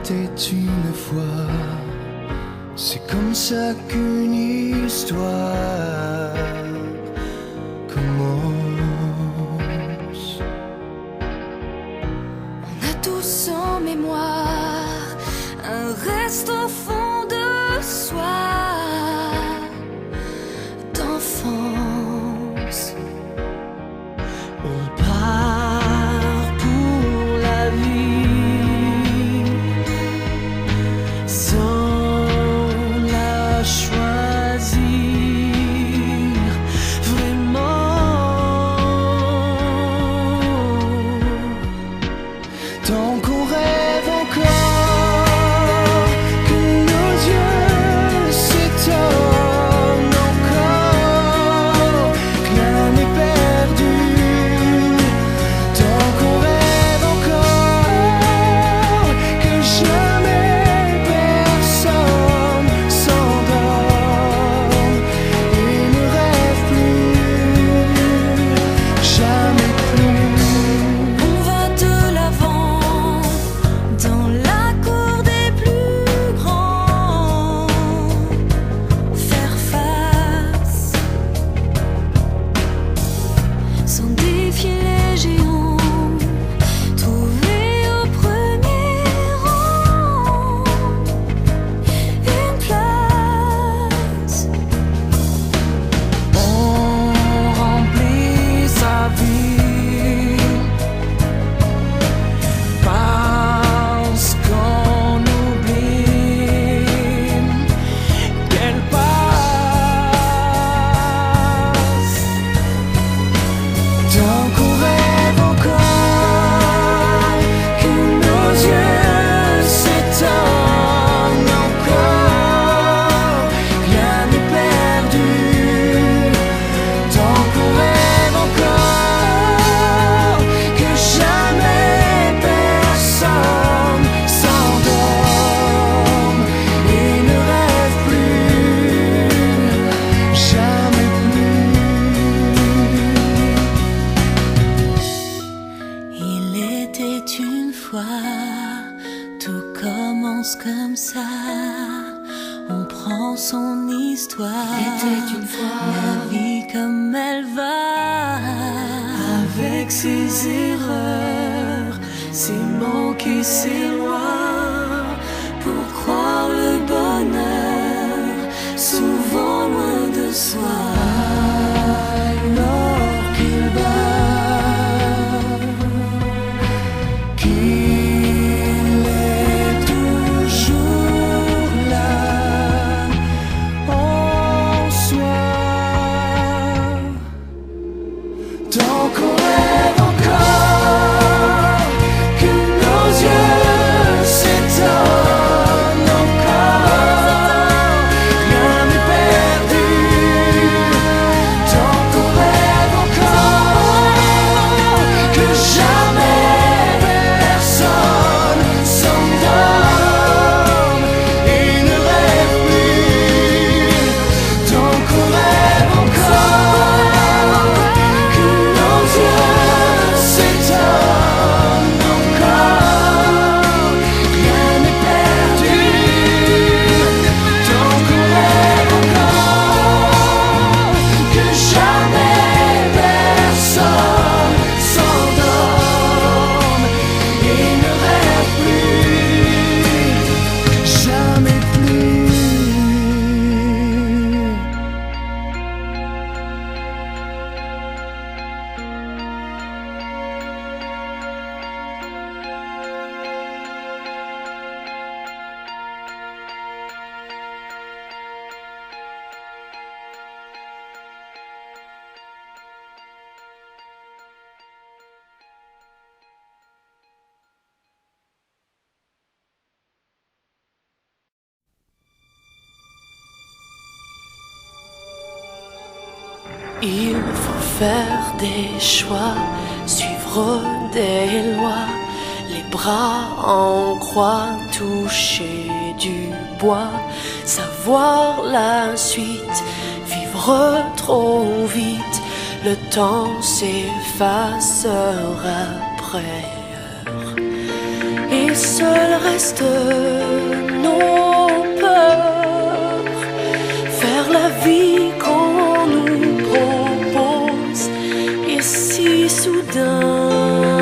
était une fois, c'est comme ça qu'une histoire commence. On a tous en mémoire un reste au fond de soi d'enfance. On part pour la vie sans la choisir vraiment. Tant qu'on rêve encore, que nos yeux s'étonnent encore, que rien n'est perdu. Tant qu'on rêve encore, que jamais personne s'endort et ne rêve plus, jamais plus. On va de l'avant dans la cour des plus grands, faire face sans défier les géants, trouver au premier rang une place. On remplit sa vie parce qu'on oublie qu'elle passe. Tant qu'on rêve encore, que nos yeux s'étonnent encore, rien n'est perdu. Tant qu'on rêve encore, que jamais personne s'endorme et ne rêve plus, jamais plus. Il était une fois, tout commence comme ça. On prend son histoire. Il était une fois. La vie comme elle va, Avec ses erreurs, ses manques et ses lois, pour croire le bonheur, souvent loin de soi. Alors qu'il bat, qu'il est toujours là en soi. Tant qu'on rêve encore, que nos yeux s'étonnent encore, rien n'est perdu. Tant qu'on rêve encore, que jamais personne s'endorme et ne rêve plus. Tant qu'on rêve encore, que nos yeux s'étonnent encore, rien n'est perdu. Tant qu'on rêve encore, que jamais personne s'endorme et ne rêve plus, jamais plus. il faut faire des choix, suivre des lois, les bras en croix, toucher du bois, savoir la suite, vivre trop vite, le temps s'efface heure après heure. Et seuls restent nos peurs. Faire la vie qu'on nous propose, et si soudain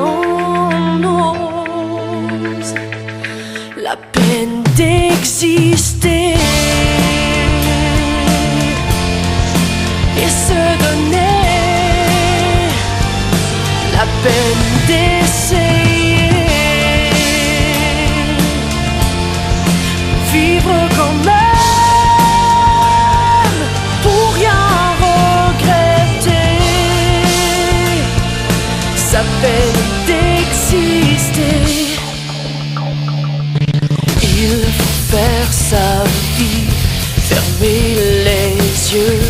on ose la peine d'exister et se donner la peine d'essayer, vivre quand même pour rien regretter, sa peine d'exister. Il faut faire sa vie, fermer les yeux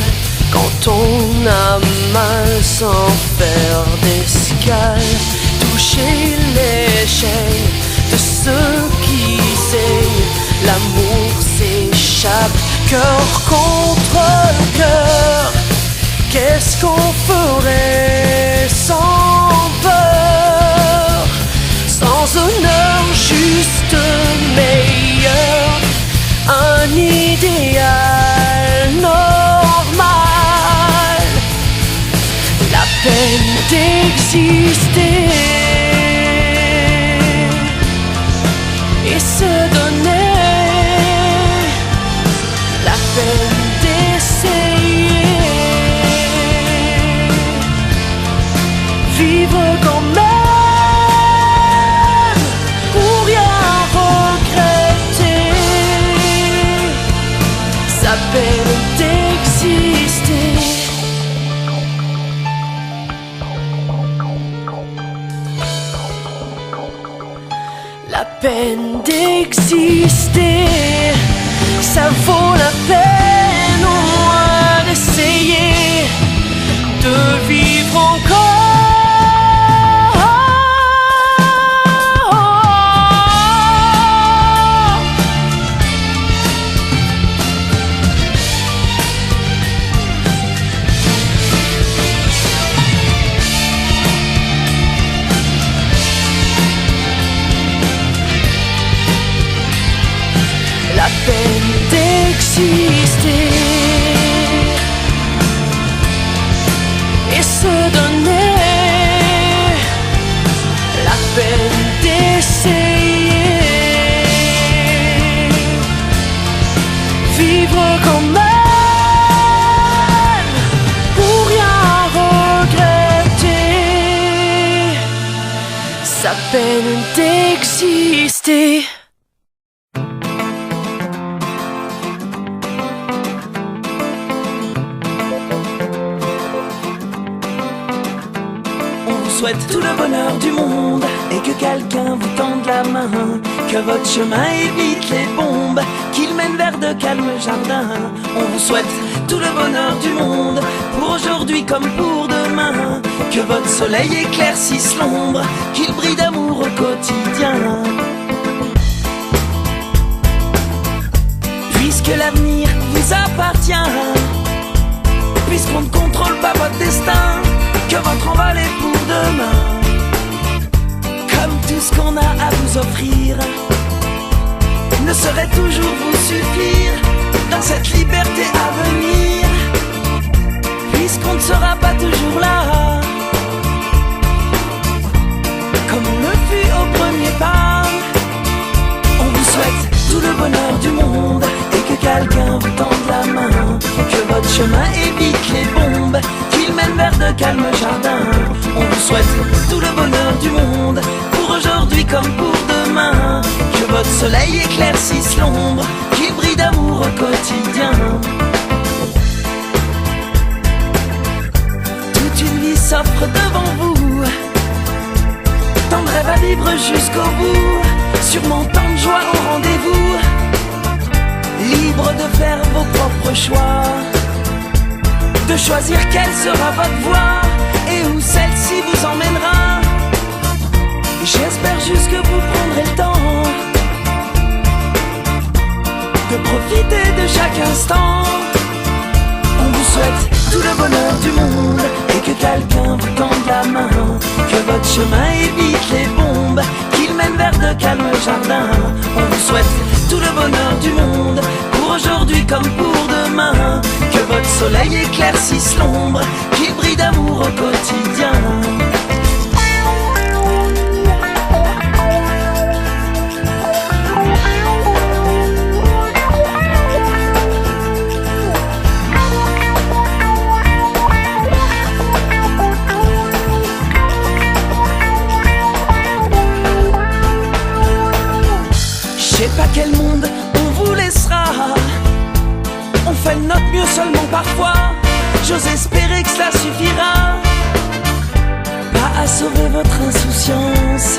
quand on a mal sans faire d'escale, toucher les chaînes de ceux qui saignent. L'amour s'échappe, cœur contre cœur. Qu'est-ce qu'on ferait sans peur, sans honneur, juste meilleur, un idéal normal, la peine d'exister et se donner la peine d'essayer, vivre quand même pour rien regretter, sa peine d'exister. La peine d'exister, ça vaut la peine au moins d'essayer de vivre encore. La peine d'exister et se donner la peine d'essayer, vivre quand même pour rien regretter, sa peine d'exister. Souhaite tout le bonheur du monde et que quelqu'un vous tende la main, que votre chemin évite les bombes, qu'il mène vers de calmes jardins. On vous souhaite tout le bonheur du monde, pour aujourd'hui comme pour demain, que votre soleil éclaircisse l'ombre, qu'il brille d'amour au quotidien. Puisque l'avenir vous appartient, puisqu'on ne contrôle pas votre destin, que votre envol est pour demain. Comme tout ce qu'on a à vous offrir ne saurait toujours vous suffire dans cette liberté à venir, puisqu'on ne sera pas toujours là comme on le fut au premier pas. On vous souhaite tout le bonheur du monde et que quelqu'un vous tende la main, que votre chemin évite les bombes, qu'il mène vers de calmes jardins. On vous souhaite tout le bonheur du monde, pour aujourd'hui comme pour demain, que votre soleil éclaircisse l'ombre, qu'il brille d'amour au quotidien. Toute une vie s'offre devant vous, tant de rêves à vivre jusqu'au bout, sûrement tant de joie au rendez-vous, libre de faire vos propres choix, de choisir quelle sera votre voie et où celle-ci vous emmènera. J'espère juste que vous prendrez le temps de profiter de chaque instant. On vous souhaite tout le bonheur du monde et que quelqu'un vous tende la main, que votre chemin évite les bombes, qu'il mène vers de calmes jardins. On vous souhaite tout le bonheur du monde, pour aujourd'hui comme pour demain. Que votre soleil éclaircisse l'ombre, qu'il brille d'amour au quotidien. Je sais pas quel monde on vous laissera. On fait de notre mieux seulement parfois. J'ose espérer que cela suffira, pas à sauver votre insouciance,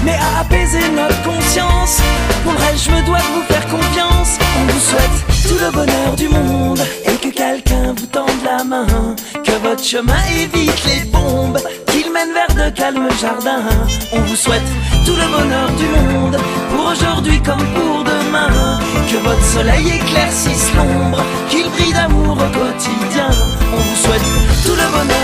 mais à apaiser notre conscience. Pour le reste, je me dois de vous faire confiance. On vous souhaite tout le bonheur du monde, et que quelqu'un vous tende la main. Que votre chemin évite les bombes, qu'il mène vers de calmes jardins. On vous souhaite tout le bonheur du monde, pour aujourd'hui comme pour demain. Que votre soleil éclaircisse l'ombre, qu'il brille d'amour au quotidien. On vous souhaite tout le bonheur